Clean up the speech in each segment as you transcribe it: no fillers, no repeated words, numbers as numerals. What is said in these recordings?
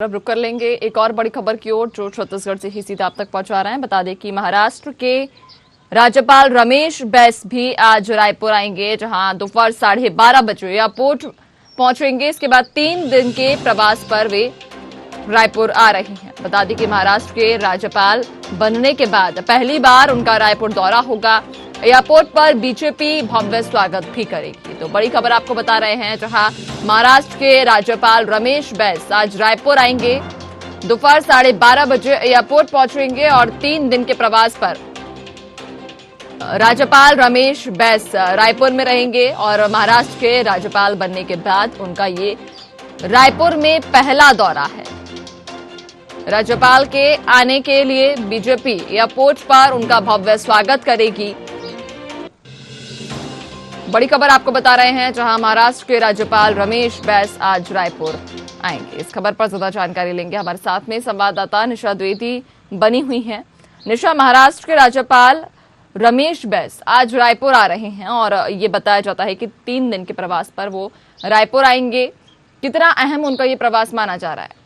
अब रुक कर लेंगे एक और बड़ी खबर की ओर जो छत्तीसगढ़ से ही सीधा आप तक पहुंचा रहे हैं। बता दें कि महाराष्ट्र के राज्यपाल रमेश बैस भी आज रायपुर आएंगे, जहां दोपहर 12:30 बजे एयरपोर्ट पहुंचेंगे। इसके बाद 3 दिन के प्रवास पर वे रायपुर आ रही हैं। बता दें कि महाराष्ट्र के राज्यपाल बनने के बाद पहली बार उनका रायपुर दौरा होगा। एयरपोर्ट पर बीजेपी भव्य स्वागत भी करेगी। तो बड़ी खबर आपको बता रहे हैं, जहां महाराष्ट्र के राज्यपाल रमेश बैस आज रायपुर आएंगे, दोपहर 12:30 बजे एयरपोर्ट पहुंचेंगे और 3 दिन के प्रवास पर राज्यपाल रमेश बैस रायपुर में रहेंगे। और महाराष्ट्र के राज्यपाल बनने के बाद उनका ये रायपुर में पहला दौरा है। राज्यपाल के आने के लिए बीजेपी एयरपोर्ट पर उनका भव्य स्वागत करेगी। बड़ी खबर आपको बता रहे हैं, जहां महाराष्ट्र के राज्यपाल रमेश बैस आज रायपुर आएंगे। इस खबर पर ज्यादा जानकारी लेंगे, हमारे साथ में संवाददाता निशा द्विवेदी बनी हुई हैं। निशा, महाराष्ट्र के राज्यपाल रमेश बैस आज रायपुर आ रहे हैं और ये बताया जाता है कि 3 दिन के प्रवास पर वो रायपुर आएंगे। कितना अहम उनका ये प्रवास माना जा रहा है?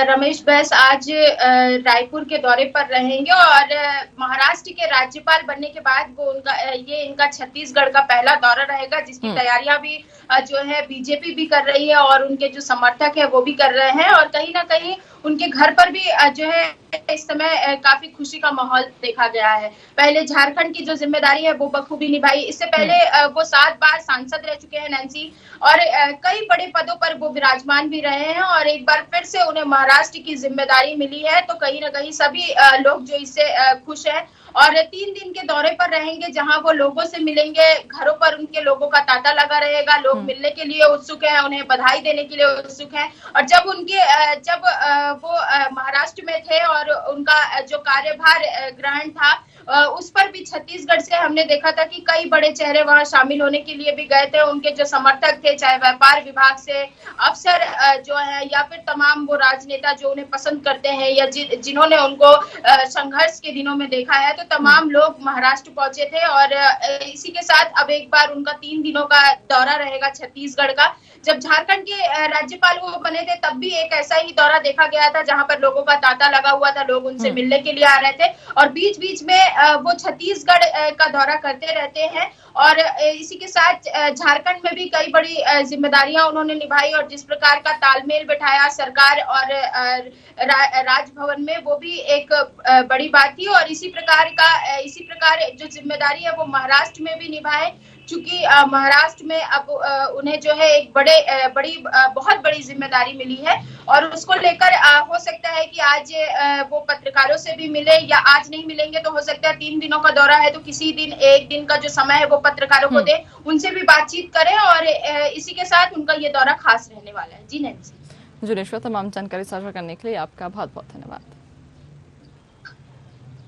रमेश बैस आज रायपुर के दौरे पर रहेंगे और महाराष्ट्र के राज्यपाल बनने के बाद वो इनका छत्तीसगढ़ का पहला दौरा रहेगा, जिसकी तैयारियां भी जो है बीजेपी भी कर रही है और उनके जो समर्थक है वो भी कर रहे हैं। और कहीं ना कहीं उनके घर पर भी जो है इस समय काफी खुशी का माहौल देखा गया है। पहले झारखंड की जो जिम्मेदारी है वो बखूबी निभाई। इससे पहले वो 7 बार सांसद रह चुके हैं नैन्सी, और कई बड़े पदों पर वो विराजमान भी रहे हैं। और एक बार फिर से उन्हें महाराष्ट्र की जिम्मेदारी मिली है, तो कहीं ना कहीं सभी लोग जो इससे खुश हैं। और 3 दिन के दौरे पर रहेंगे, जहां वो लोगों से मिलेंगे। घरों पर उनके लोगों का तांता लगा रहेगा। लोग मिलने के लिए उत्सुक हैं, उन्हें बधाई देने के लिए उत्सुक हैं। और जब वो महाराष्ट्र में थे और उनका जो कार्यभार ग्रहण था, उस पर भी छत्तीसगढ़ से हमने देखा था कि कई बड़े चेहरे वहां शामिल होने के लिए भी गए थे। उनके जो समर्थक थे, चाहे व्यापार विभाग से अफसर जो है या फिर तमाम वो राजनेता जो उन्हें पसंद करते हैं या जिन्होंने उनको संघर्ष के दिनों में देखा है, तो तमाम लोग महाराष्ट्र पहुंचे थे। और इसी के साथ अब एक बार उनका 3 दिनों का दौरा रहेगा छत्तीसगढ़ का। जब झारखंड के राज्यपाल वो बने थे, तब भी एक ऐसा ही दौरा देखा गया था, जहां पर लोगों का तांता लगा हुआ था। लोग उनसे मिलने के लिए आ रहे थे और बीच बीच में वो छत्तीसगढ़ का दौरा करते रहते हैं। और इसी के साथ झारखंड में भी कई बड़ी जिम्मेदारियां उन्होंने निभाई और जिस प्रकार का तालमेल बिठाया सरकार और राजभवन में, वो भी एक बड़ी बात थी। और इसी प्रकार जो जिम्मेदारी है वो महाराष्ट्र में भी निभाए, चूंकि महाराष्ट्र में अब उन्हें जो है एक बहुत बड़ी जिम्मेदारी मिली है। और उसको लेकर हो सकता है कि आज वो पत्रकारों से भी मिले, या आज नहीं मिलेंगे तो हो सकता है 3 दिनों का दौरा है तो किसी दिन 1 दिन का जो समय है वो पत्रकारों को दे, उनसे भी बातचीत करें। और इसी के साथ उनका ये दौरा खास रहने वाला है। जी नैन्सी। जी निशा, तमाम जानकारी साझा करने के लिए आपका बहुत बहुत धन्यवाद।